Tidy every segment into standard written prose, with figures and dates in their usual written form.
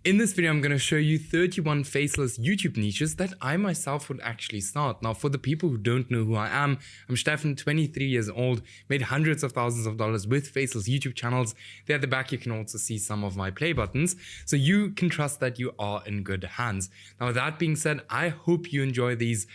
In this video, I'm going to show you 31 faceless YouTube niches that I myself would actually start. Now, for the people who don't know who I am, I'm Stefan, 23 years old, made hundreds of thousands of dollars with faceless YouTube channels. There at the back, you can also see some of my play buttons, so you can trust that you are in good hands. Now, that being said, I hope you enjoy this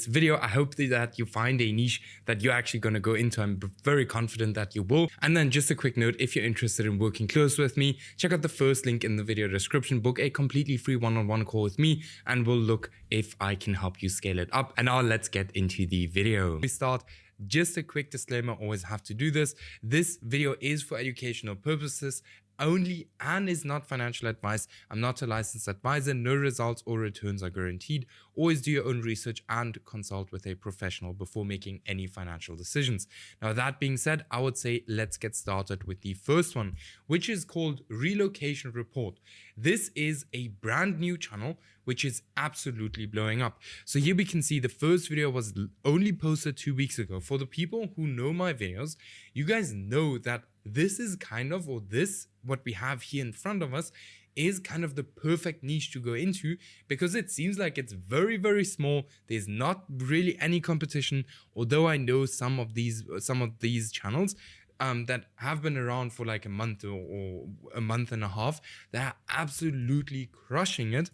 video. I hope that you find a niche that you're actually going to go into. I'm very confident that you will. And then just a quick note, if you're interested in working close with me, check out the first link in the video description. Book a completely free one-on-one call with me and we'll look if I can help you scale it up. And now let's get into the video. We start. Just a quick disclaimer, always have to do this. This video is for educational purposes only and is not financial advice. I'm not a licensed advisor. No results or returns are guaranteed. Always do your own research and consult with a professional before making any financial decisions. Now, that being said, I would say let's get started with the first one, which is called Relocation Report. This is a brand new channel which is absolutely blowing up. So here we can see the first video was only posted 2 weeks ago. For the people who know my videos, you guys know that this is kind of, or this, what we have here in front of us, is kind of the perfect niche to go into because it seems like it's very, very small. There's not really any competition, although I know some of these channels that have been around for like a month or a month and a half, they're absolutely crushing it.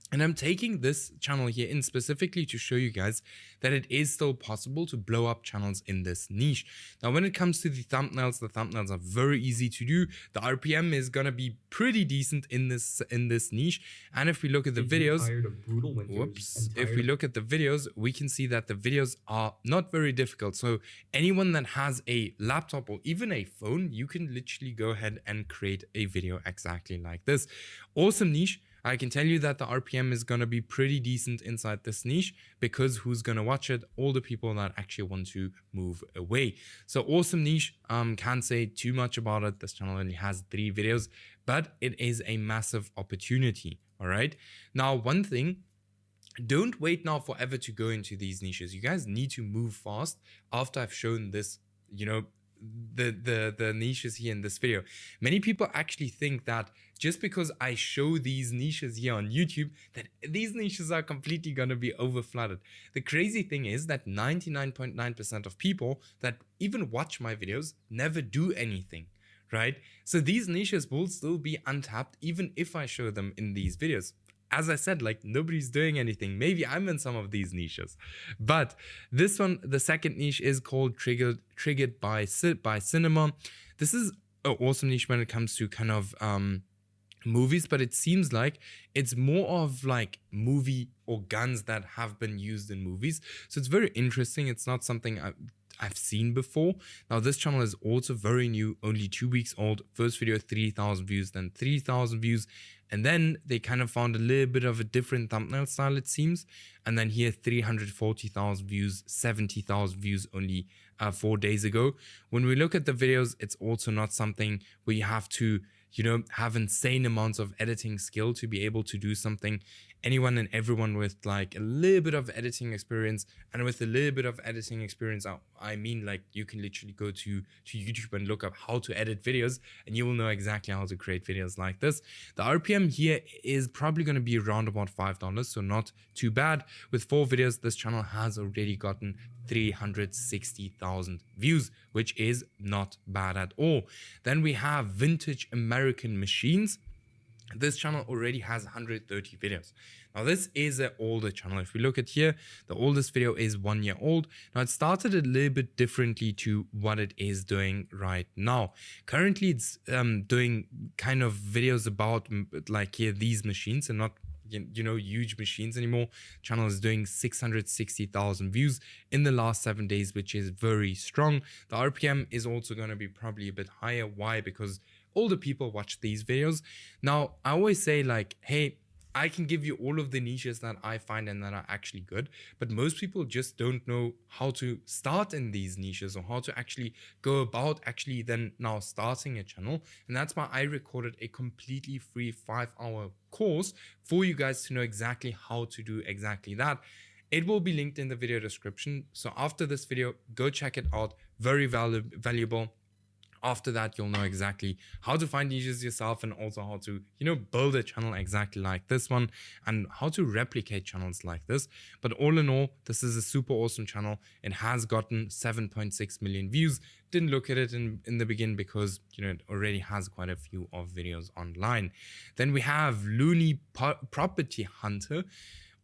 And I'm taking this channel here in specifically to show you guys that it is still possible to blow up channels in this niche. Now, when it comes to the thumbnails are very easy to do. The RPM is gonna be pretty decent in this niche. And if we look at the videos, if we look at the videos, we can see that the videos are not very difficult. So anyone that has a laptop or even a phone, you can literally go ahead and create a video exactly like this. Awesome niche. I can tell you that the RPM is going to be pretty decent inside this niche because who's going to watch it? All the people that actually want to move away. So awesome niche. Can't say too much about it. This channel only has 3 videos, but it is a massive opportunity. All right. Now, one thing, don't wait now forever to go into these niches. You guys need to move fast after I've shown this, the niches here in this video. Many people actually think that just because I show these niches here on YouTube, that these niches are completely going to be over flooded. The crazy thing is that 99.9% of people that even watch my videos never do anything, right? So these niches will still be untapped even if I show them in these videos. As I said, like, nobody's doing anything. Maybe I'm in some of these niches. But this one, the second niche, is called Triggered by Cinema. This is an awesome niche when it comes to kind of movies, but it seems like it's more of like movie or guns that have been used in movies. So it's very interesting. It's not something I've seen before. Now, this channel is also very new, only 2 weeks old. First video, 3,000 views, then 3,000 views. And then they kind of found a little bit of a different thumbnail style, it seems. And then here, 340,000 views, 70,000 views only 4 days ago. When we look at the videos, it's also not something where you have to, have insane amounts of editing skill to be able to do something. Anyone and everyone with like a little bit of editing experience, and with a little bit of editing experience, I mean, like, you can literally go to YouTube and look up how to edit videos and you will know exactly how to create videos like this. The RPM here is probably going to be around about $5, so not too bad. With 4 videos, this channel has already gotten 360,000 views, which is not bad at all. Then we have Vintage American Machines. This channel already has 130 videos. Now, this is an older channel. If we look at here, the oldest video is 1 year old. Now, it started a little bit differently to what it is doing right now. Currently, it's doing kind of videos about like here, these machines, and not huge machines anymore. Channel is doing 660,000 views in the last 7 days, which is very strong. The RPM is also going to be probably a bit higher. Why? Because older people watch these videos. Now, I always say, like, hey, I can give you all of the niches that I find and that are actually good, but most people just don't know how to start in these niches or how to actually go about actually then now starting a channel. And that's why I recorded a completely free 5-hour course for you guys to know exactly how to do exactly that. It will be linked in the video description. So after this video, go check it out. Very valuable. After that, you'll know exactly how to find niches yourself, and also how to, build a channel exactly like this one, and how to replicate channels like this. But all in all, this is a super awesome channel. It has gotten 7.6 million views. Didn't look at it in the beginning because, it already has quite a few of videos online. Then we have Looney Property Hunter,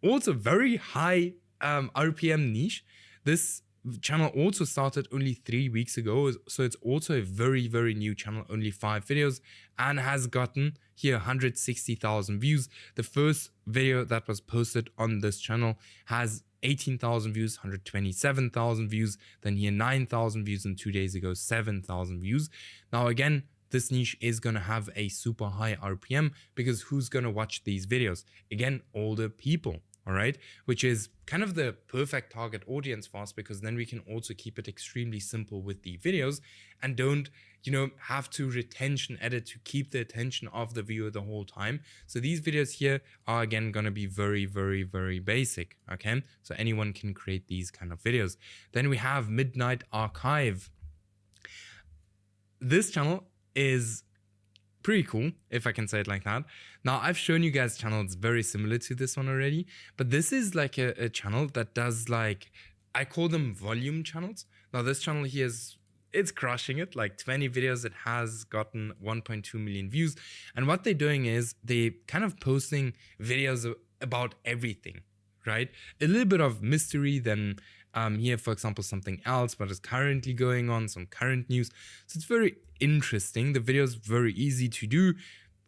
also very high RPM niche. This channel also started only 3 weeks ago, so it's also a very, very new channel, only 5 videos, and has gotten here 160,000 views. The first video that was posted on this channel has 18,000 views, 127,000 views, then here 9,000 views, and 2 days ago 7,000 views. Now again, this niche is going to have a super high RPM, because who's going to watch these videos? Again, older people. All right, which is kind of the perfect target audience for us, because then we can also keep it extremely simple with the videos, and don't, have to retention edit to keep the attention of the viewer the whole time. So these videos here are again going to be very, very, very basic. Okay, so anyone can create these kind of videos. Then we have Midnight Archive. This channel is pretty cool, if I can say it like that. Now, I've shown you guys channels very similar to this one already, but this is like a channel that does, like, I call them volume channels. Now, this channel here it's crushing it, like 20 videos. It has gotten 1.2 million views. And what they're doing is they kind of posting videos about everything, right? A little bit of mystery, then here, for example, something else, what is currently going on, some current news. So it's very interesting. The video is very easy to do.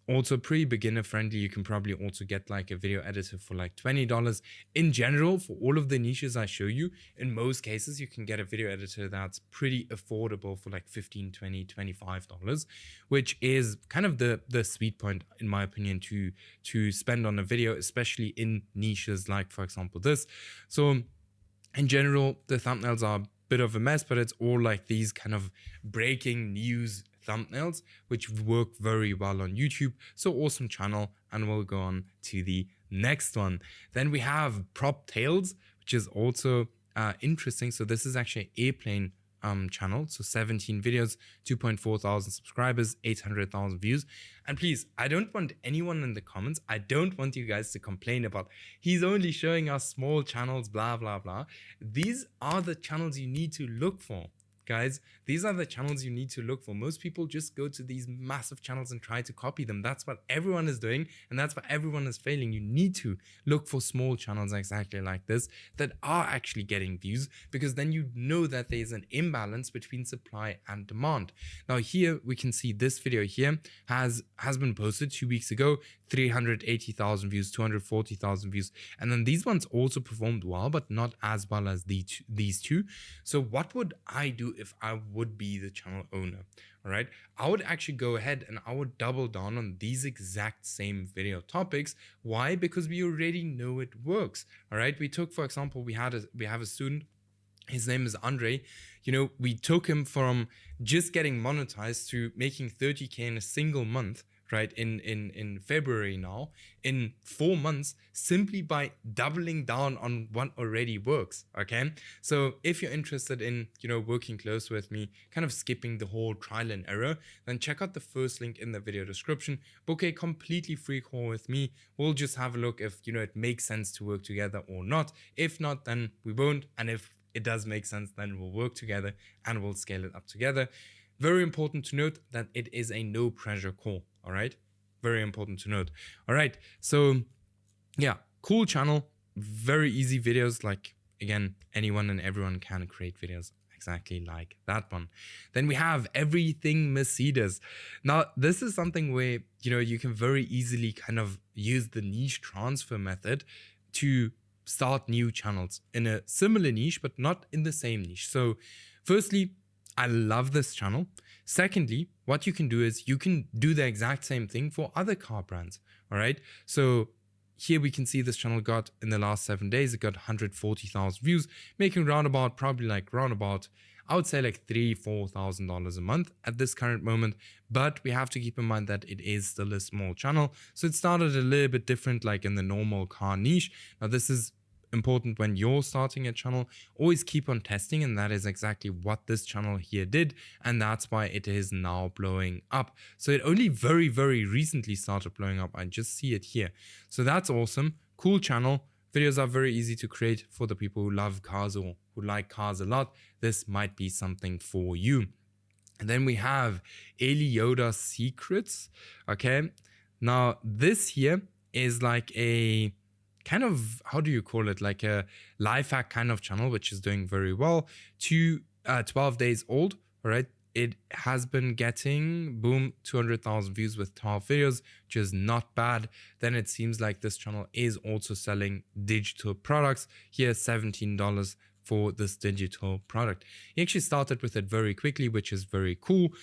Also pretty beginner friendly. You can probably also get like a video editor for like $20. In general, for all of the niches I show you, in most cases, you can get a video editor that's pretty affordable for like $15, $20, $25, which is kind of the sweet point, in my opinion, to spend on a video, especially in niches like, for example, this. So in general, the thumbnails are a bit of a mess, but it's all like these kind of breaking news thumbnails, which work very well on YouTube. So awesome channel, and we'll go on to the next one. Then we have Prop Tales, which is also interesting. So this is actually an airplane channel. So 17 videos, 2.4 thousand subscribers, 800,000 views. And please, I don't want anyone in the comments, I don't want you guys to complain about he's only showing us small channels, blah, blah, blah. These are the channels you need to look for. Guys, these are the channels you need to look for. Most people just go to these massive channels and try to copy them. That's what everyone is doing, and that's what everyone is failing. You need to look for small channels exactly like this that are actually getting views, because then you know that there's an imbalance between supply and demand. Now here we can see this video here has been posted 2 weeks ago, 380,000 views, 240,000 views, and then these ones also performed well, but not as well as these two. So what would I do if I would be the channel owner? All right, I would actually go ahead and I would double down on these exact same video topics. Why? Because we already know it works. All right, we took, for example, we have a student. His name is Andre. We took him from just getting monetized to making 30K in a single month, right, in February now, in 4 months, simply by doubling down on what already works. Okay, so if you're interested in working close with me, kind of skipping the whole trial and error, then check out the first link in the video description. Book a completely free call with me. We'll just have a look if it makes sense to work together or not. If not, then we won't, and if it does make sense, then we'll work together and we'll scale it up together. Very important to note that it is a no pressure call. All right, very important to note. All right, so yeah, cool channel, very easy videos. Like, again, anyone and everyone can create videos exactly like that one. Then we have Everything Mercedes. Now, this is something where you can very easily kind of use the niche transfer method to start new channels in a similar niche, but not in the same niche. So firstly, I love this channel. Secondly, what you can do is you can do the exact same thing for other car brands. All right, so here we can see this channel got, in the last 7 days, it got 140,000 views, making probably roundabout, I would say like $3,000-4,000 a month at this current moment. But we have to keep in mind that it is still a small channel. So it started a little bit different, like in the normal car niche. Now this is important when you're starting a channel. Always keep on testing, and that is exactly what this channel here did, and that's why it is now blowing up. So it only very, very recently started blowing up. I just see it here. So that's awesome. Cool channel. Videos are very easy to create for the people who love cars or who like cars a lot. This might be something for you. And then we have Yoda Secrets. Okay. Now this here is like a kind of, how do you call it? Like a life hack kind of channel, which is doing very well. 12 days old. All right. It has been getting, boom, 200,000 views with 12 videos, which is not bad. Then it seems like this channel is also selling digital products. Here, $17 for this digital product. He actually started with it very quickly, which is very cool.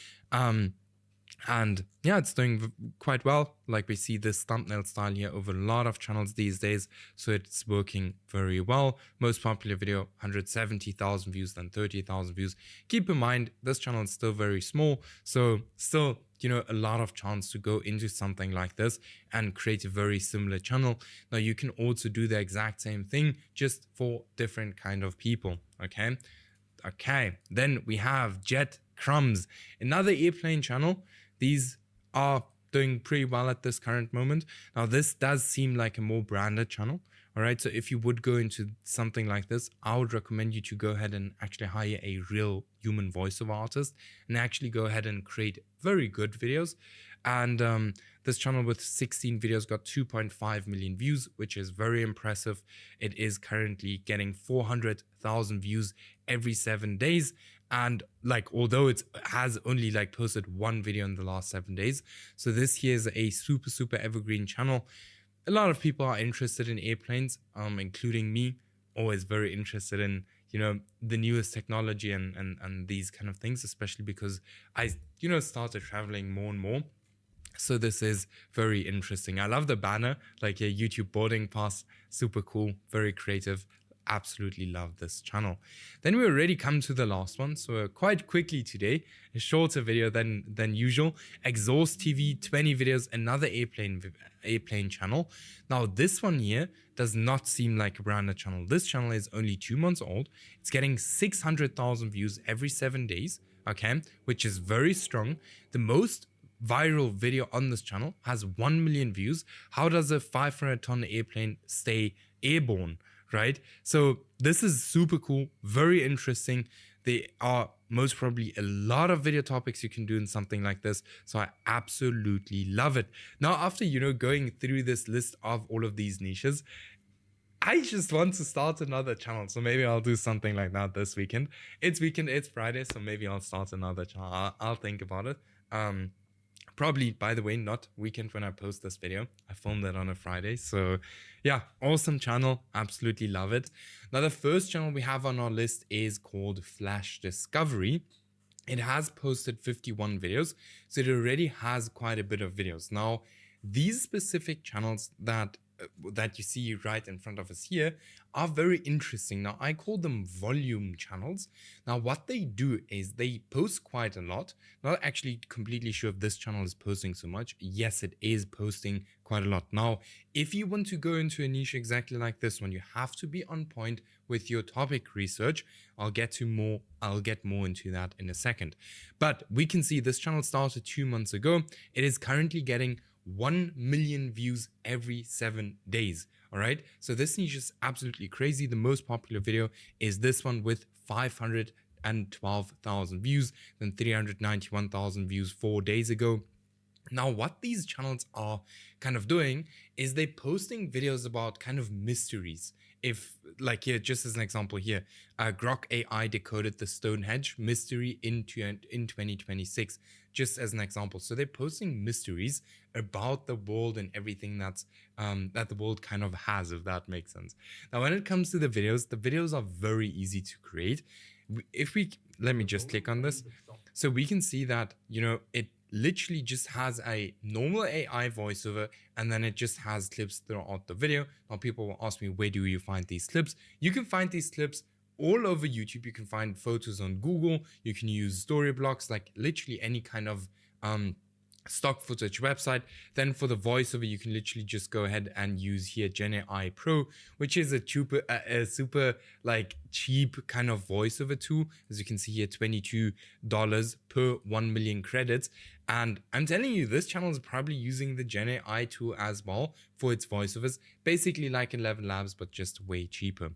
And yeah, it's doing quite well. Like we see this thumbnail style here over a lot of channels these days. So it's working very well. Most popular video, 170,000 views, then 30,000 views. Keep in mind, this channel is still very small. So still, you know, a lot of chance to go into something like this and create a very similar channel. Now you can also do the exact same thing, just for different kind of people. Okay. Okay. Then we have Jet Crumbs, another airplane channel. These are doing pretty well at this current moment. Now, this does seem like a more branded channel. All right. So if you would go into something like this, I would recommend you to go ahead and actually hire a real human voiceover artist and actually go ahead and create very good videos. And this channel with 16 videos got 2.5 million views, which is very impressive. It is currently getting 400,000 views every 7 days. And like, although it has only like posted one video in the last 7 days. So this here is a super, super evergreen channel. A lot of people are interested in airplanes, including me, always very interested in, you know, the newest technology and these kind of things, especially because I, you know, started traveling more and more. So this is very interesting. I love the banner, like a YouTube boarding pass, super cool, very creative. Absolutely love this channel. Then we already come to the last one, so quite quickly today, a shorter video than usual. Exhaust TV, 20 videos, another airplane channel. Now this one here does not seem like a branded channel. This channel is only 2 months old. It's getting 600,000 views every 7 days, okay, which is very strong. The most viral video on this channel has 1 million views. How does a 500-ton airplane stay airborne? Right? So this is super cool, very interesting. There are most probably a lot of video topics you can do in something like this. So I absolutely love it. Now, after, you know, going through this list of all of these niches, I just want to start another channel. So maybe I'll do something like that this weekend. It's Friday. So maybe I'll start another channel. I'll think about it. Probably, by the way, not weekend when I post this video. I filmed it on a Friday. So yeah, awesome channel. Absolutely love it. Now, the first channel we have on our list is called Flash Discovery. It has posted 51 videos. So it already has quite a bit of videos. Now, these specific channels that you see right in front of us here are very interesting. Now, I call them volume channels. Now, what they do is they post quite a lot. Not actually completely sure if this channel is posting so much. Yes, it is posting quite a lot. Now, if you want to go into a niche exactly like this one, you have to be on point with your topic research. I'll get more into that in a second. But we can see this channel started 2 months ago. It is currently getting 1 million views every 7 days. All right. So this niche is absolutely crazy. The most popular video is this one with 512,000 views, then 391,000 views 4 days ago. Now, what these channels are kind of doing is they're posting videos about kind of mysteries. If, like here, just as an example here, Grok AI decoded the Stonehenge mystery in 2026, just as an example. So they're posting mysteries about the world and everything that the world kind of has, if that makes sense. Now, when it comes to the videos are very easy to create. Let me just click on this. So we can see that, you know, it literally just has a normal AI voiceover, and then it just has clips throughout the video. Now, people will ask me, where do you find these clips? You can find these clips all over YouTube. You can find photos on Google. You can use story blocks, like literally any kind of stock footage website. Then for the voiceover, you can literally just go ahead and use here Gen AI Pro, which is a super like cheap kind of voiceover tool. As you can see here, $22 per 1 million credits. And I'm telling you, this channel is probably using the Gen AI tool as well for its voiceovers, basically like 11 Labs, but just way cheaper.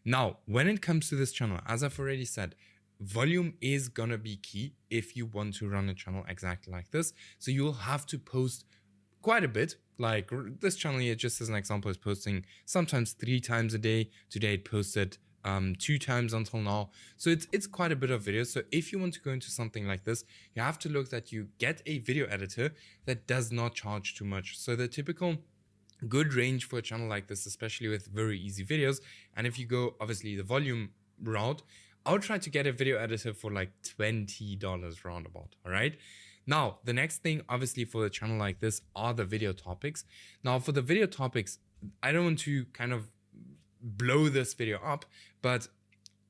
Now, when it comes to this channel, as I've already said, volume is gonna be key if you want to run a channel exactly like this. So you'll have to post quite a bit. Like this channel here, just as an example, is posting sometimes 3 times a day. Today it posted 2 times until now. So it's quite a bit of videos. So if you want to go into something like this, you have to look that you get a video editor that does not charge too much. So the typical good range for a channel like this, especially with very easy videos, and if you go obviously the volume route, I'll try to get a video editor for like $20 roundabout. All right. Now, the next thing, obviously, for a channel like this are the video topics. Now, for the video topics, I don't want to kind of blow this video up, but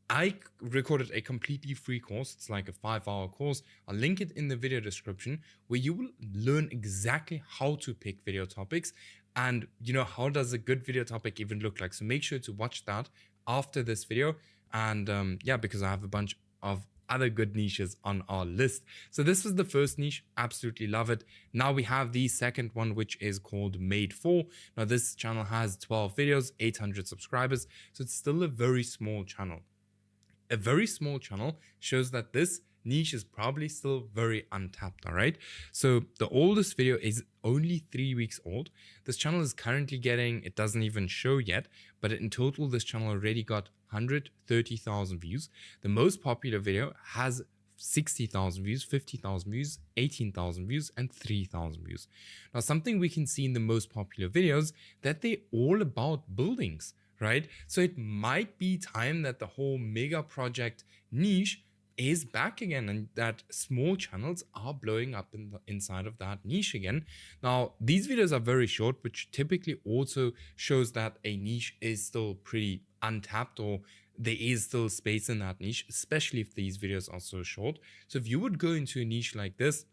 I recorded a completely free course. It's like a 5-hour course. I'll link it in the video description, where you will learn exactly how to pick video topics and, how does a good video topic even look like. So make sure to watch that after this video. And yeah, because I have a bunch of other good niches on our list. So this was the first niche. Absolutely love it. Now we have the second one, which is called Made For. Now this channel has 12 videos, 800 subscribers. So it's still a very small channel. A very small channel shows that this niche is probably still very untapped. All right. So the oldest video is only 3 weeks old. This channel is currently getting, it doesn't even show yet, but in total, this channel already got 130,000 views. The most popular video has 60,000 views, 50,000 views, 18,000 views, and 3,000 views. Now, something we can see in the most popular videos that they're all about buildings, right? So it might be time that the whole mega project niche is back again, and that small channels are blowing up in the inside of that niche again. Now, these videos are very short, which typically also shows that a niche is still pretty untapped, or there is still space in that niche, especially if these videos are so short. So if you would go into a niche like this,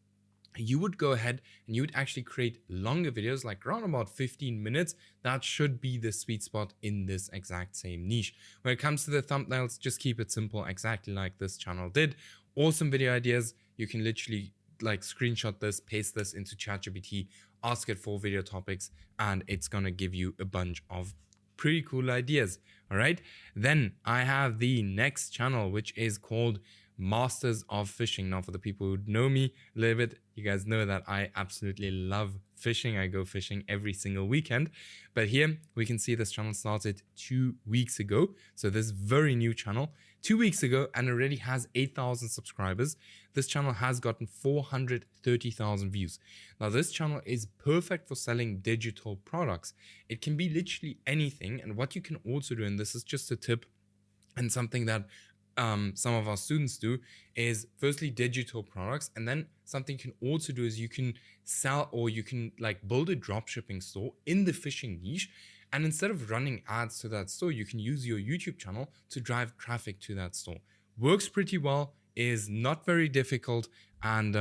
you would go ahead and you would actually create longer videos, like around about 15 minutes. That should be the sweet spot in this exact same niche. When it comes to the thumbnails, just keep it simple, exactly like this channel did. Awesome video ideas. You can literally like screenshot this, paste this into ChatGPT, ask it for video topics, and it's going to give you a bunch of pretty cool ideas. All right. Then I have the next channel, which is called Masters of Fishing. Now, for the people who know me a little bit, you guys know that I absolutely love fishing. I go fishing every single weekend. But here we can see this channel started 2 weeks ago. So this very new channel, 2 weeks ago, and already has 8,000 subscribers. This channel has gotten 430,000 views. Now, this channel is perfect for selling digital products. It can be literally anything. And what you can also do, and this is just a tip and something that some of our students do, is firstly digital products, and then something you can also do is you can sell, or you can like build a drop shipping store in the fishing niche, and instead of running ads to that store, you can use your YouTube channel to drive traffic to that store. Works pretty well, is not very difficult, and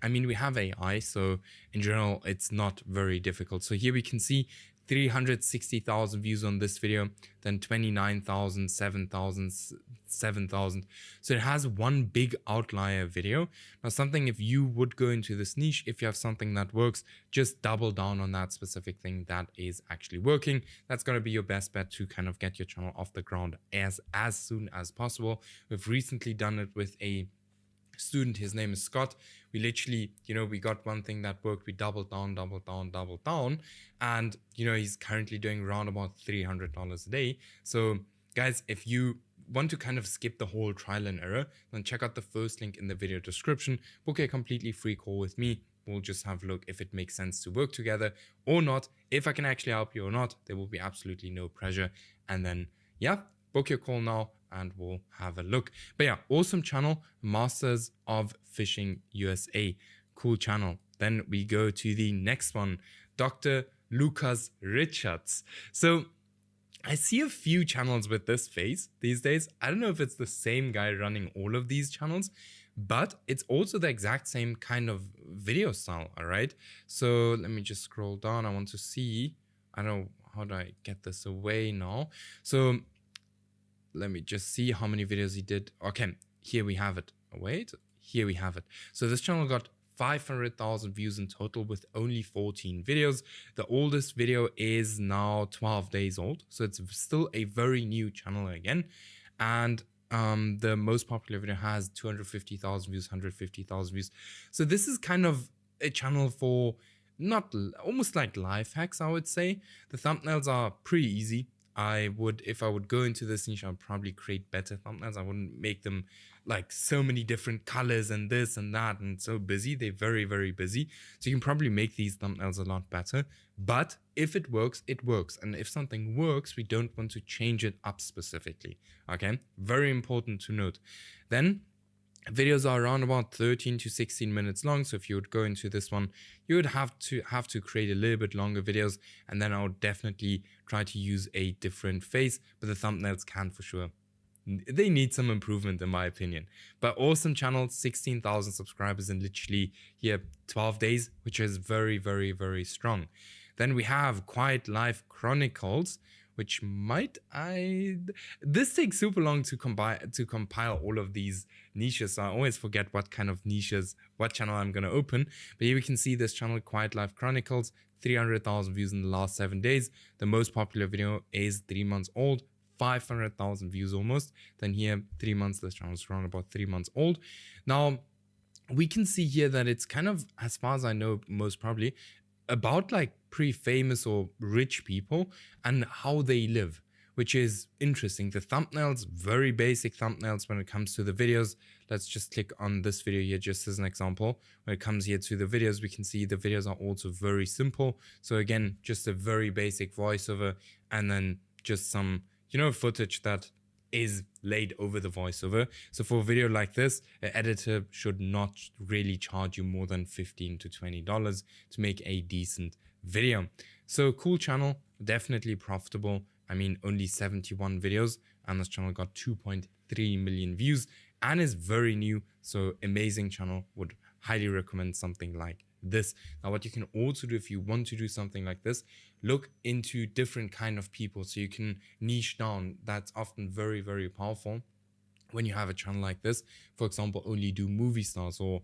we have AI, so in general it's not very difficult. So here we can see 360,000 views on this video, then 29,000, 7,000, 7,000. So it has one big outlier video. Now, something, if you would go into this niche, if you have something that works, just double down on that specific thing that is actually working. That's going to be your best bet to kind of get your channel off the ground as soon as possible. We've recently done it with a student. His name is Scott. We literally, we got one thing that worked. We doubled down. And, he's currently doing around about $300 a day. So guys, if you want to kind of skip the whole trial and error, then check out the first link in the video description. Book a completely free call with me. We'll just have a look if it makes sense to work together or not. If I can actually help you or not, there will be absolutely no pressure. And then, yeah, book your call now and we'll have a look. But yeah, awesome channel, Masters of Fishing USA. Cool channel. Then we go to the next one, Dr. Lucas Richards. So I see a few channels with this face these days. I don't know if it's the same guy running all of these channels, but it's also the exact same kind of video style. All right. So let me just scroll down. I want to see, I don't know, how do I get this away now? So let me just see how many videos he did. Okay, here we have it. Wait, here we have it. So this channel got 500,000 views in total with only 14 videos. The oldest video is now 12 days old. So it's still a very new channel again. And the most popular video has 250,000 views, 150,000 views. So this is kind of a channel for almost like life hacks, I would say. The thumbnails are pretty easy. If I would go into this niche, I'd probably create better thumbnails. I wouldn't make them like so many different colors and this and that and so busy. They're very, very busy. So you can probably make these thumbnails a lot better. But if it works, it works. And if something works, we don't want to change it up specifically. Okay, very important to note. Then videos are around about 13 to 16 minutes long. So if you would go into this one, you would have to create a little bit longer videos. And then I would definitely try to use a different face, but the thumbnails can for sure. They need some improvement in my opinion, but awesome channel, 16,000 subscribers in literally 12 days, which is very, very, very strong. Then we have Quiet Life Chronicles, which this takes super long to compile all of these niches. So I always forget what kind of niches, what channel I'm going to open. But here we can see this channel, Quiet Life Chronicles, 300,000 views in the last 7 days. The most popular video is 3 months old, 500,000 views almost. Then here, 3 months, this channel is around about 3 months old. Now, we can see here that it's kind of, as far as I know, most probably, about like pretty famous or rich people and how they live, which is interesting. The thumbnails, very basic thumbnails when it comes to the videos. Let's just click on this video here just as an example. When it comes here to the videos, we can see the videos are also very simple. So again, just a very basic voiceover and then just some, footage that is laid over the voiceover. So for a video like this, an editor should not really charge you more than $15 to $20 to make a decent video. So cool channel, definitely profitable. I mean, only 71 videos and this channel got 2.3 million views and is very new. So amazing channel, would highly recommend something like this. Now, what you can also do if you want to do something like this, look into different kind of people so you can niche down. That's often very, very powerful when you have a channel like this. For example, only do movie stars or,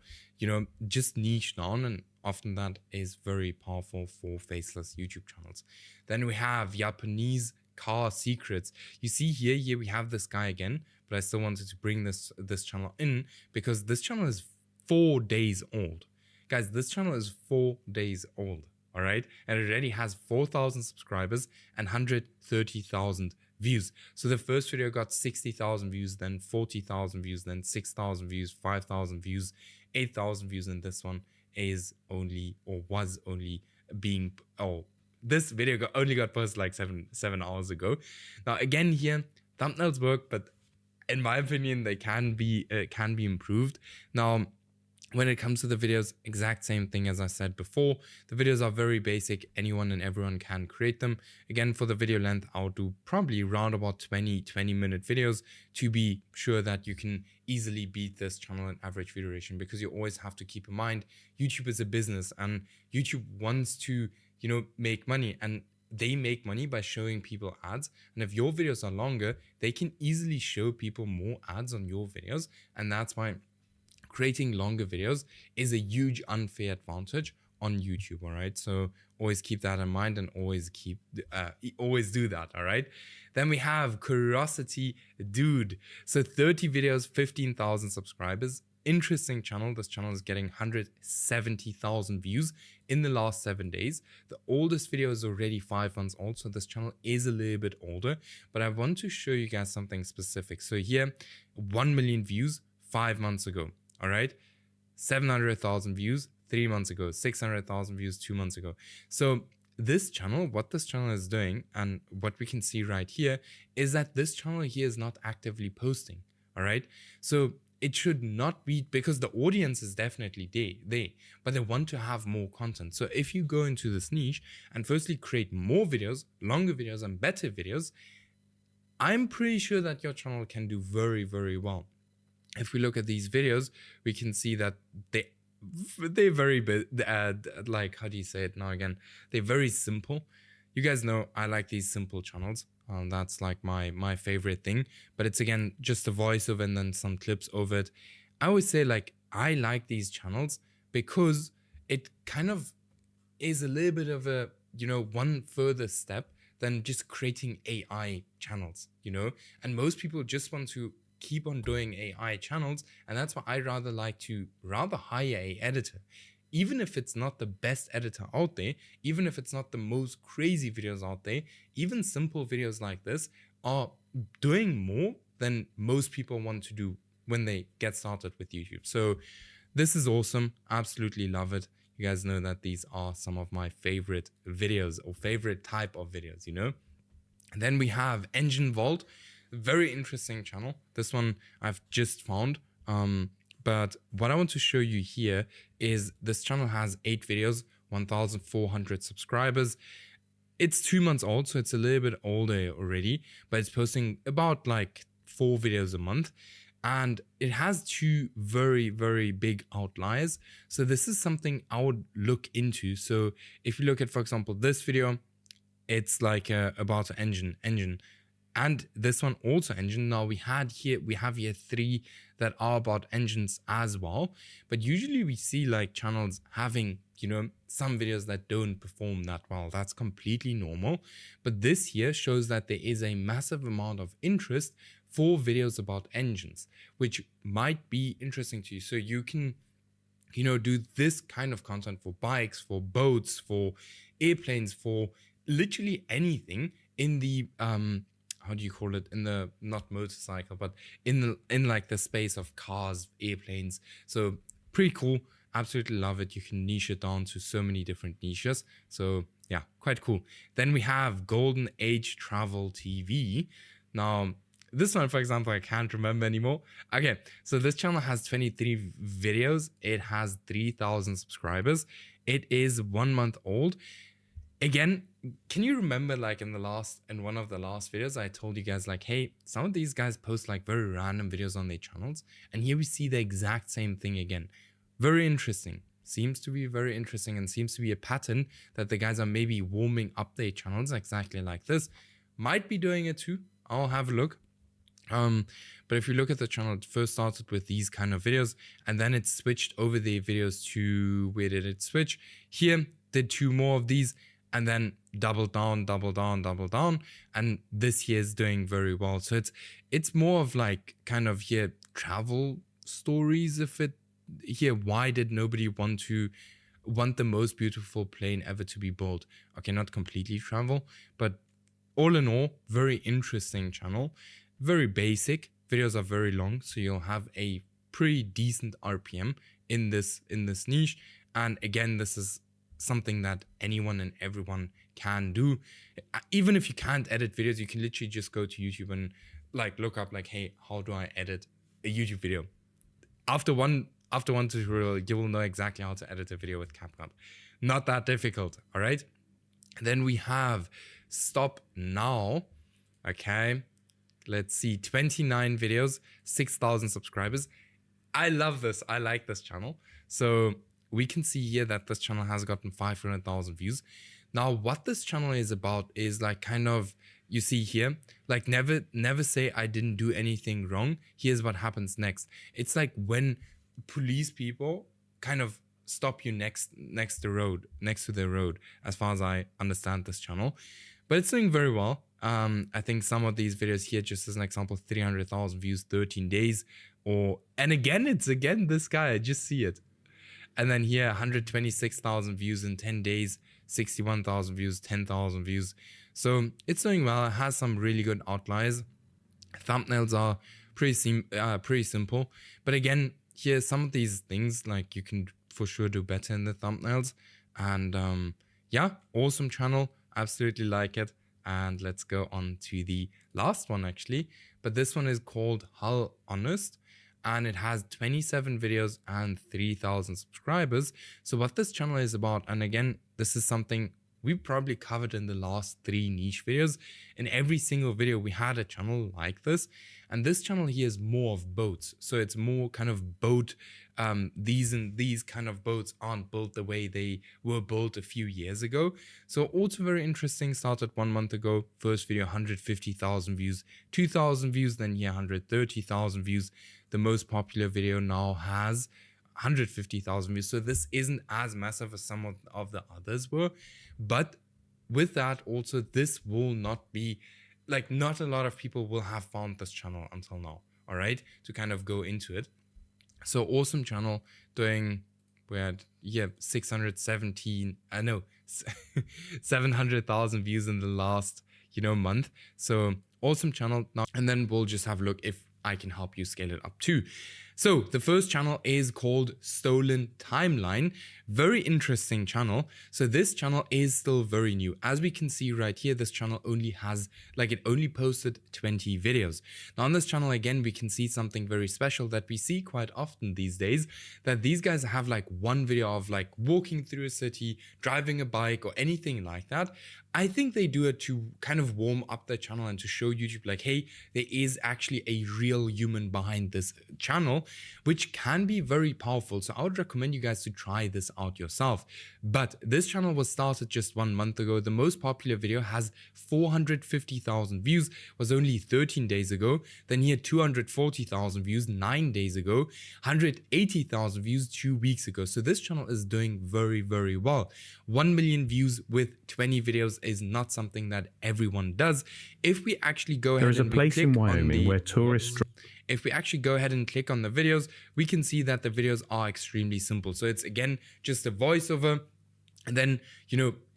just niche down, and often that is very powerful for faceless YouTube channels. Then we have Japanese car secrets. You see here we have this guy again, but I still wanted to bring this channel in because this channel is 4 days old. Guys, this channel is 4 days old, all right? And it already has 4,000 subscribers and 130,000 views. So the first video got 60,000 views, then 40,000 views, then 6,000 views, 5,000 views, 8,000 views, and this one is only, or was only being, this video only got posted like seven hours ago. Now again here, thumbnails work, but in my opinion, they can be improved. Now, when it comes to the videos, exact same thing as I said before. The videos are very basic. Anyone and everyone can create them. Again, for the video length, I'll do probably around about 20-minute videos to be sure that you can easily beat this channel in average video duration, because you always have to keep in mind, YouTube is a business and YouTube wants to, make money, and they make money by showing people ads. And if your videos are longer, they can easily show people more ads on your videos. And that's why creating longer videos is a huge unfair advantage on YouTube, all right? So always keep that in mind and always do that, all right? Then we have Curiosity Dude. So 30 videos, 15,000 subscribers. Interesting channel. This channel is getting 170,000 views in the last 7 days. The oldest video is already 5 months old, so this channel is a little bit older, but I want to show you guys something specific. So here, 1 million views 5 months ago. All right, 700,000 views 3 months ago, 600,000 views 2 months ago. So this channel, what this channel is doing, and what we can see right here, is that this channel here is not actively posting. All right, so it should not be, because the audience is definitely there, but they want to have more content. So if you go into this niche and firstly create more videos, longer videos and better videos, I'm pretty sure that your channel can do very, very well. if we look at these videos, we can see that they're very like, how do you say it now again? They're very simple. You guys know I like these simple channels. That's like my favorite thing. But it's again just a voiceover and then some clips over it. I always say like I like these channels because it kind of is a little bit of a, you know, one further step than just creating AI channels, you know? And most people just want to keep on doing AI channels, and that's why I rather like to hire a editor. Even if it's not the best editor out there, even if it's not the most crazy videos out there, even simple videos like this are doing more than most people want to do when they get started with YouTube. So this is awesome. Absolutely love it. You guys know that these are some of my favorite videos or favorite type of videos, you know? And then we have Engine Vault, very interesting channel. This one I've just found. But what I want to show you here is this channel has 8 videos, 1,400 subscribers. It's 2 months old, so it's a little bit older already, but it's posting about like 4 videos a month. And it has 2 very, very big outliers. So this is something I would look into. So if you look at, for example, this video, it's like about engine. And this one also engine. Now we have here 3 that are about engines as well. But usually we see like channels having, you know, some videos that don't perform that well. That's completely normal. But this here shows that there is a massive amount of interest for videos about engines, which might be interesting to you. So you can, you know, do this kind of content for bikes, for boats, for airplanes, for literally anything in the how do you call it, in the, not motorcycle, but in like the space of cars, airplanes. So pretty cool. Absolutely love it. You can niche it down to so many different niches. So yeah, quite cool. Then we have Golden Age Travel TV. Now this one, for example, I can't remember anymore. Okay, so this channel has 23 videos. It has 3,000 subscribers. It is 1 month old. Again, can you remember like in one of the last videos, I told you guys like, hey, some of these guys post like very random videos on their channels. And here we see the exact same thing again. Very interesting. Seems to be very interesting and seems to be a pattern that the guys are maybe warming up their channels exactly like this. Might be doing it too. I'll have a look. But if you look at the channel, it first started with these kind of videos and then it switched over the videos to, where did it switch? Here, did 2 more of these and then double down. And this here is doing very well. So it's more of like kind of here travel stories. Why did nobody want the most beautiful plane ever to be built? Okay, not completely travel, but all in all, very interesting channel. Very basic. Videos are very long, so you'll have a pretty decent RPM in this niche. And again, this is something that anyone and everyone can do. Even if you can't edit videos, you can literally just go to YouTube and like look up like, hey, how do I edit a YouTube video? After one tutorial, you will know exactly how to edit a video with CapCut. Not that difficult, all right? Then we have Stop Now. Okay, let's see, 29 videos, 6,000 subscribers. I love this. I like this channel. So we can see here that this channel has gotten 500,000 views. Now, what this channel is about is like kind of, you see here, like never say I didn't do anything wrong. Here's what happens next. It's like when police people kind of stop you next to the road, as far as I understand this channel. But it's doing very well. I think some of these videos here, just as an example, 300,000 views, 13 days. And again, it's this guy, I just see it. And then here, 126,000 views in 10 days, 61,000 views, 10,000 views. So it's doing well. It has some really good outliers. Thumbnails are pretty simple. But again, here, some of these things, like you can for sure do better in the thumbnails. And yeah, awesome channel. Absolutely like it. And let's go on to the last one actually. But this one is called Hull Honest. And it has 27 videos and 3,000 subscribers. So what this channel is about, and again, this is something we probably covered in the last 3 niche videos. In every single video, we had a channel like this. And this channel here is more of boats. So it's more kind of boat. These kind of boats aren't built the way they were built a few years ago. So also very interesting. Started 1 month ago. First video, 150,000 views, 2,000 views, then here 130,000 views. The most popular video now has 150,000 views. So this isn't as massive as some of the others were. But with that also, this will not be like, not a lot of people will have found this channel until now. All right, to kind of go into it. So awesome channel doing, we're at, yeah, 700,000 views in the last, month. So awesome channel now. And then we'll just have a look if I can help you scale it up too. So the first channel is called Stolen Timeline. Very interesting channel. So this channel is still very new. As we can see right here, this channel only has, it only posted 20 videos. Now on this channel, again, we can see something very special that we see quite often these days, that these guys have one video of walking through a city, driving a bike or anything like that. I think they do it to kind of warm up their channel and to show YouTube hey, there is actually a real human behind this channel, which can be very powerful. So I would recommend you guys to try this out yourself. But this channel was started just 1 month ago. The most popular video has 450,000 views, was only 13 days ago. Then he had 240,000 views 9 days ago, 180,000 views 2 weeks ago. So this channel is doing very, very well. 1 million views with 20 videos is not something that everyone does. If we actually go ahead and click on the... There is a place in Wyoming where tourists... If we actually go ahead and click on the videos, we can see that the videos are extremely simple. So it's, again, just a voiceover and then,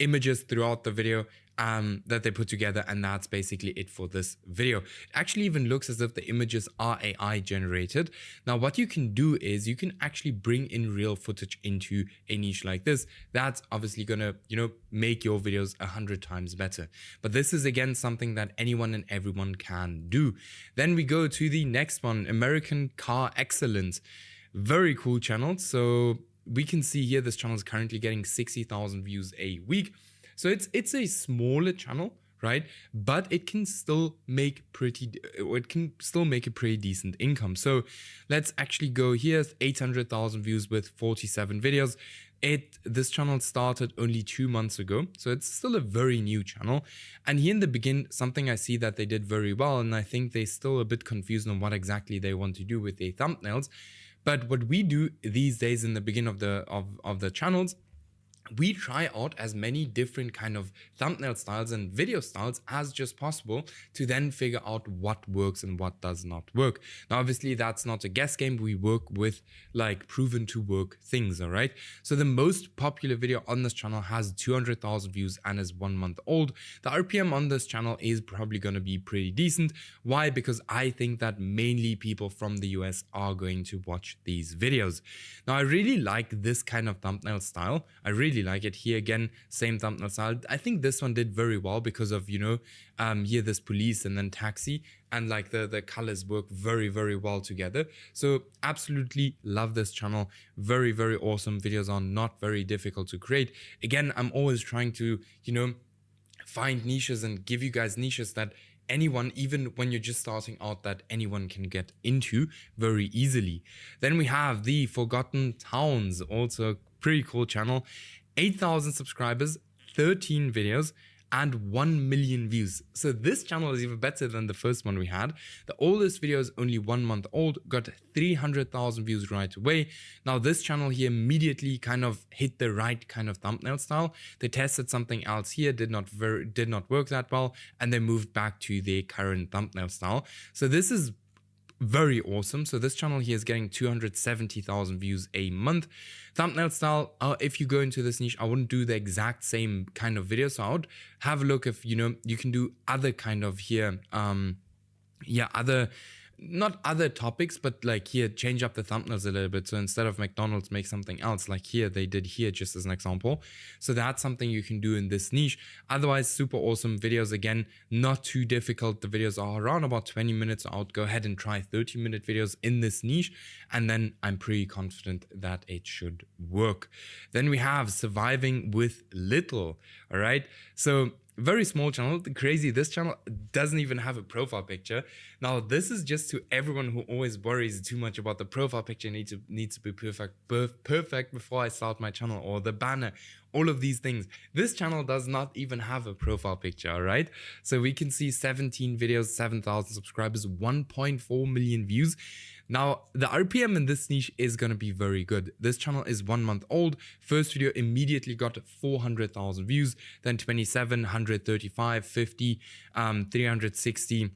images throughout the video that they put together. And that's basically it for this video. It actually even looks as if the images are AI generated. Now, what you can do is you can actually bring in real footage into a niche like this. That's obviously going to, make your videos 100 times better. But this is, again, something that anyone and everyone can do. Then we go to the next one, American Car Excellence. Very cool channel. So we can see here this channel is currently getting 60,000 views a week. So it's a smaller channel, right? But it can still make a pretty decent income. So let's actually go here. 800,000 views with 47 videos. This channel started only 2 months ago, so it's still a very new channel. And here in the beginning, something I see that they did very well, and I think they're still a bit confused on what exactly they want to do with their thumbnails. But what we do these days in the beginning of the channels, we try out as many different kind of thumbnail styles and video styles as just possible to then figure out what works and what does not work. Now, obviously, that's not a guess game. We work with proven to work things, all right? So the most popular video on this channel has 200,000 views and is 1 month old. The RPM on this channel is probably going to be pretty decent. Why? Because I think that mainly people from the US are going to watch these videos. Now, I really like this kind of thumbnail style. I really like it. Here again, same thumbnail style. I think this one did very well because of, here this police and then taxi, and the colors work very, very well together. So absolutely love this channel. Very, very awesome. Videos are not very difficult to create. Again, I'm always trying to, find niches and give you guys niches that anyone, even when you're just starting out, that anyone can get into very easily. Then we have the Forgotten Towns, also pretty cool channel. 8,000 subscribers, 13 videos, and 1 million views. So this channel is even better than the first one we had. The oldest video is only 1 month old, got 300,000 views right away. Now this channel here immediately kind of hit the right kind of thumbnail style. They tested something else here, did not work that well, and they moved back to their current thumbnail style. So this is very awesome. So this channel here is getting 270,000 views a month. Thumbnail style, if you go into this niche, I wouldn't do the exact same kind of video. So I would have a look if, you can do other kind of here, other not other topics, but like here, change up the thumbnails a little bit. So instead of McDonald's, make something else. Like here, they did here just as an example. So that's something you can do in this niche. Otherwise, super awesome videos. Again, not too difficult. The videos are around about 20 minutes out. Go ahead and try 30-minute videos in this niche. And then I'm pretty confident that it should work. Then we have surviving with little. All right. So very small channel. Crazy, this channel doesn't even have a profile picture. Now, this is just to everyone who always worries too much about the profile picture needs to be perfect before I start my channel, or the banner, all of these things. This channel does not even have a profile picture, all right? So we can see 17 videos, 7,000 subscribers, 1.4 million views. Now, the RPM in this niche is going to be very good. This channel is 1 month old. First video immediately got 400,000 views, then 27, 135, 50, 360.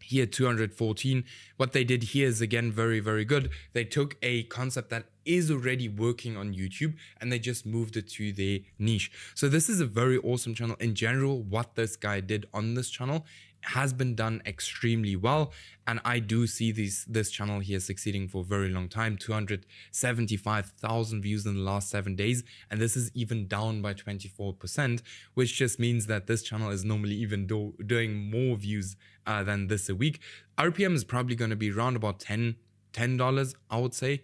Here, 214. What they did here is, again, very, very good. They took a concept that is already working on YouTube and they just moved it to their niche. So this is a very awesome channel. In general, what this guy did on this channel has been done extremely well, and I do see this channel here succeeding for a very long time. 275,000 views in the last 7 days, and this is even down by 24%, which just means that this channel is normally even doing more views than this a week. RPM is probably going to be around about $10, I would say.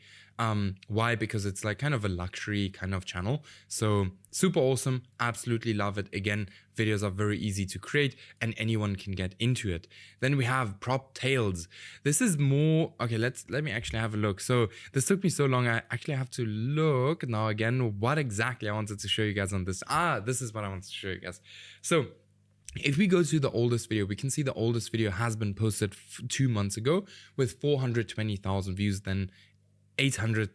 Why? Because it's like kind of a luxury kind of channel. So super awesome. Absolutely love it. Again, videos are very easy to create and anyone can get into it. Then we have prop tails. This is more, okay, let me actually have a look. So this took me so long. I actually have to look now again what exactly I wanted to show you guys on this. This is what I wanted to show you guys. So if we go to the oldest video, we can see the oldest video has been posted 2 months ago with 420,000 views, then 800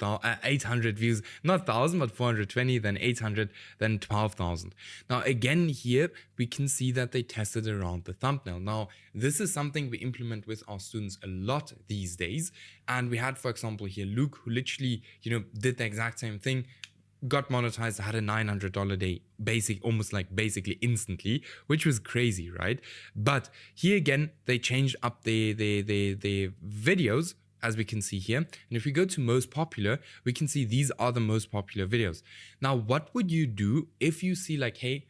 views, not 1,000, but 420, then 800, then 12,000. Now, again, here we can see that they tested around the thumbnail. Now, this is something we implement with our students a lot these days. And we had, for example, here Luke, who literally, did the exact same thing, got monetized, had a $900 day, basically instantly, which was crazy, right? But here again, they changed up the videos, as we can see here. And if we go to most popular, we can see these are the most popular videos. Now, what would you do if you see like, hey,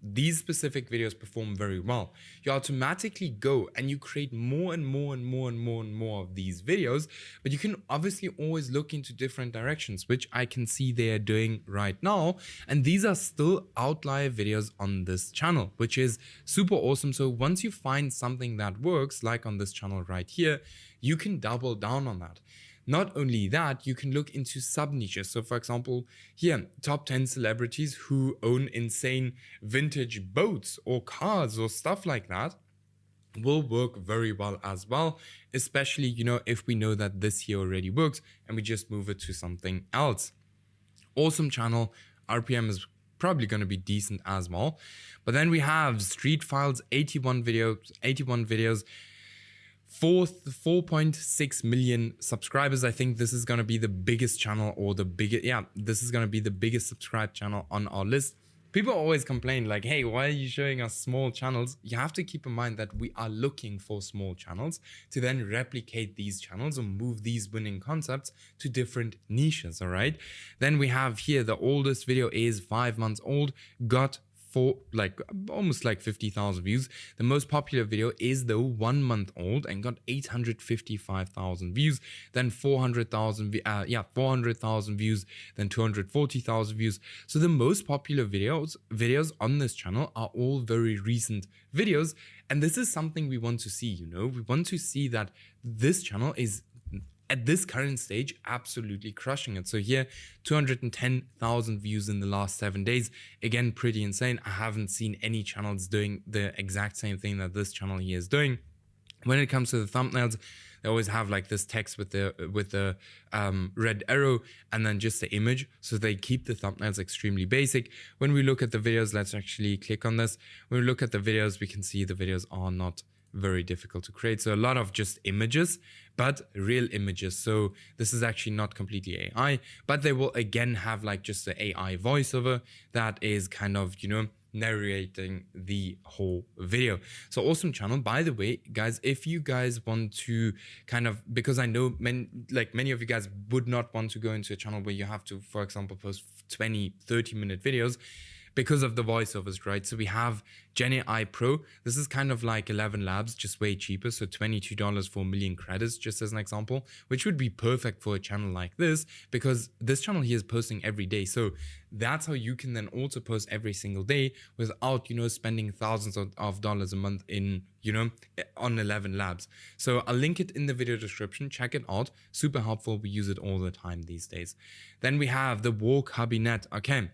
these specific videos perform very well? You automatically go and you create more and more and more and more and more of these videos, but you can obviously always look into different directions, which I can see they're doing right now. And these are still outlier videos on this channel, which is super awesome. So once you find something that works, like on this channel right here, you can double down on that. Not only that, you can look into sub niches. So for example, here, top 10 celebrities who own insane vintage boats or cars or stuff like that will work very well as well, especially, if we know that this here already works and we just move it to something else. Awesome channel. RPM is probably going to be decent as well. But then we have Street Files, 81 videos. 4.6 million subscribers. I think this is going to be the biggest channel, or this is going to be the biggest subscribed channel on our list. People always complain like, hey, why are you showing us small channels? You have to keep in mind that we are looking for small channels to then replicate these channels and move these winning concepts to different niches, all right? Then we have here, the oldest video is 5 months old, got almost 50,000 views. The most popular video is the 1 month old and got 855,000 views, then 400,000 views, then 240,000 views. So the most popular videos on this channel are all very recent videos, and this is something we want to see. We want to see that this channel is at this current stage absolutely crushing it. So here, 210,000 views in the last 7 days. Again, pretty insane. I haven't seen any channels doing the exact same thing that this channel here is doing. When it comes to the thumbnails, they always have like this text with the red arrow and then just the image. So they keep the thumbnails extremely basic. When we look at the videos, let's actually click on this. When we look at the videos, we can see the videos are not very difficult to create. So a lot of just images, but real images. So this is actually not completely AI, but they will again have like just the AI voiceover that is kind of, narrating the whole video. So awesome channel. By the way, guys, if you guys want to kind of, because I know many of you guys would not want to go into a channel where you have to, for example, post 20-30 minute videos because of the voiceovers, right? So we have Gen AI Pro. This is kind of like 11 Labs, just way cheaper. So $22 for 1 million credits, just as an example, which would be perfect for a channel like this, because this channel here is posting every day. So that's how you can then also post every single day without, spending thousands of dollars a month in, on 11 Labs. So I'll link it in the video description. Check it out. Super helpful. We use it all the time these days. Then we have the War Cabinet. Okay.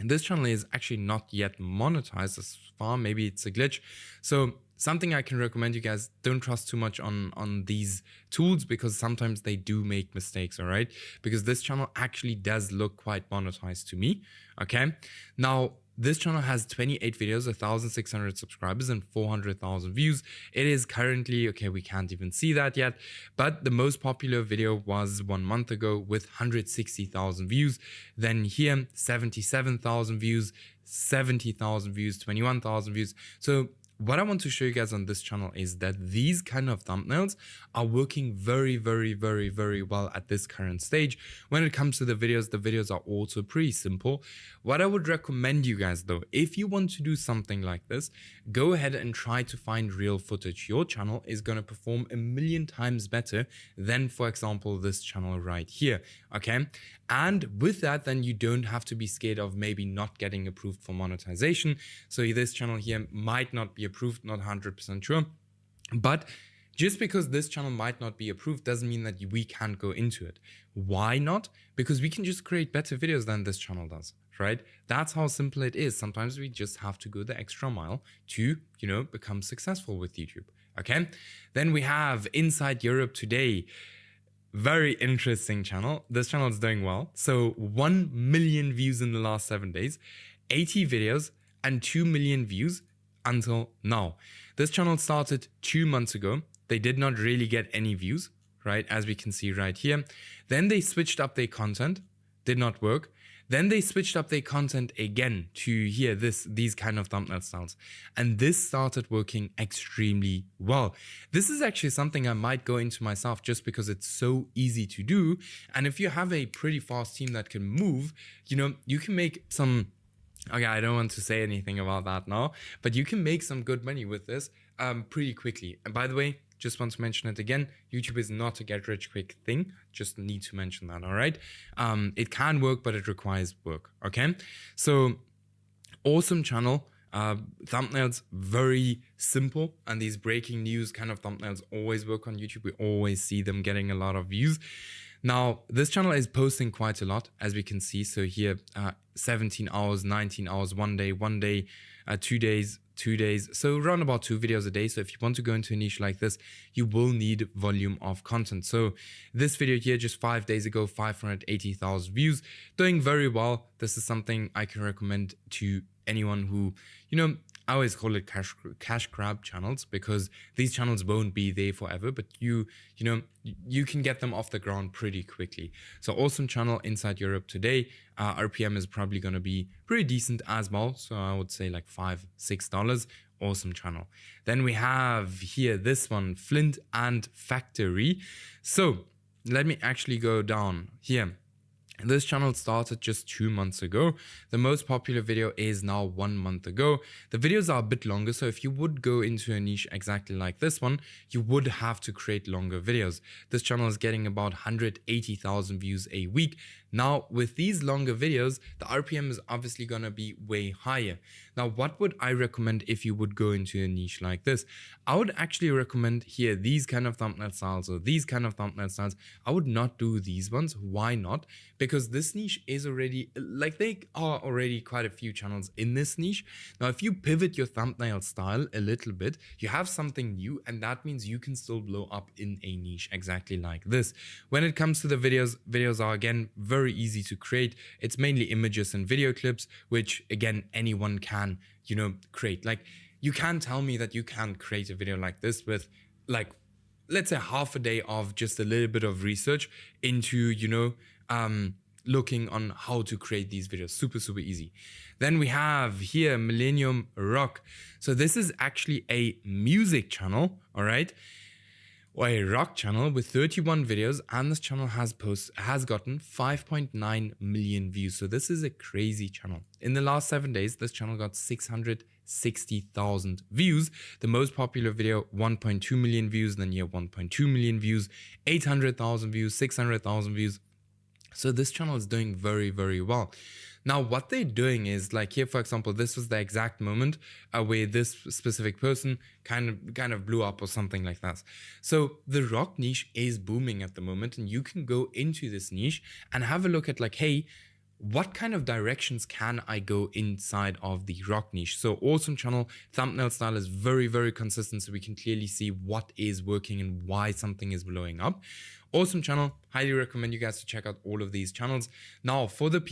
And this channel is actually not yet monetized as far. Maybe it's a glitch. So something I can recommend you guys, don't trust too much on these tools, because sometimes they do make mistakes, all right? Because this channel actually does look quite monetized to me, okay? Now, this channel has 28 videos, 1,600 subscribers, and 400,000 views. It is currently, okay, we can't even see that yet, but the most popular video was 1 month ago with 160,000 views. Then here, 77,000 views, 70,000 views, 21,000 views. So what I want to show you guys on this channel is that these kind of thumbnails are working very, very, very, very well at this current stage. When it comes to the videos are also pretty simple. What I would recommend you guys though, if you want to do something like this, go ahead and try to find real footage. Your channel is going to perform 1,000,000 times better than, for example, this channel right here, okay? And with that, then you don't have to be scared of maybe not getting approved for monetization. So this channel here might not be approved, not 100% sure. But just because this channel might not be approved doesn't mean that we can't go into it. Why not? Because we can just create better videos than this channel does, right? That's how simple it is. Sometimes we just have to go the extra mile to, become successful with YouTube, okay? Then we have Inside Europe Today. Very interesting channel. This channel is doing well. So 1 million views in the last 7 days, 80 videos, and 2 million views until now. This channel started 2 months ago. They did not really get any views, right? As we can see right here. Then they switched up their content, did not work. Then they switched up their content again to here, these kind of thumbnail styles. And this started working extremely well. This is actually something I might go into myself just because it's so easy to do. And if you have a pretty fast team that can move, you can make some, okay, I don't want to say anything about that now, but you can make some good money with this pretty quickly. And by the way, just want to mention it again, YouTube is not a get rich quick thing. Just need to mention that, all right? It can work, but it requires work, okay? So awesome channel. Thumbnails, very simple. And these breaking news kind of thumbnails always work on YouTube. We always see them getting a lot of views. Now, this channel is posting quite a lot, as we can see. So here, 17 hours, 19 hours, 1 day, 2 days, 2 days. So around about 2 videos a day. So if you want to go into a niche like this, you will need volume of content. So this video here, just 5 days ago, 580,000 views, doing very well. This is something I can recommend to anyone who, I always call it cash grab channels, because these channels won't be there forever, but you can get them off the ground pretty quickly. So awesome channel, Inside Europe Today. RPM is probably going to be pretty decent as well. So I would say like $5-6. Awesome channel. Then we have here this one, Flint and Factory. So let me actually go down here. This channel started just 2 months ago. The most popular video is now 1 month ago. The videos are a bit longer, so if you would go into a niche exactly like this one, you would have to create longer videos. This channel is getting about 180,000 views a week. Now, with these longer videos, the RPM is obviously going to be way higher. Now, what would I recommend if you would go into a niche like this? I would actually recommend here these kind of thumbnail styles or these kind of thumbnail styles. I would not do these ones. Why not? Because this niche is already, there are already quite a few channels in this niche. Now, if you pivot your thumbnail style a little bit, you have something new, and that means you can still blow up in a niche exactly like this. When it comes to the videos are again very easy to create. It's mainly images and video clips, which again, anyone can, create. Like, you can't tell me that you can't create a video like this with let's say half a day of just a little bit of research into, looking on how to create these videos. Super easy. Then we have here Millennium Rock. So this is actually a music channel, all right, or a rock channel with 31 videos, and this channel has gotten 5.9 million views. So this is a crazy channel. In the last 7 days, this channel got 660,000 views. The most popular video, 1.2 million views. Then you have 1.2 million views, 800,000 views, 600,000 views. So this channel is doing very well. Now, what they're doing is, like here, for example, this was the exact moment where this specific person kind of blew up or something like that. So the rock niche is booming at the moment, and you can go into this niche and have a look at like, hey, what kind of directions can I go inside of the rock niche? So awesome channel. Thumbnail style is very consistent, so we can clearly see what is working and why something is blowing up. Awesome channel. Highly recommend you guys to check out all of these channels. Now, for the people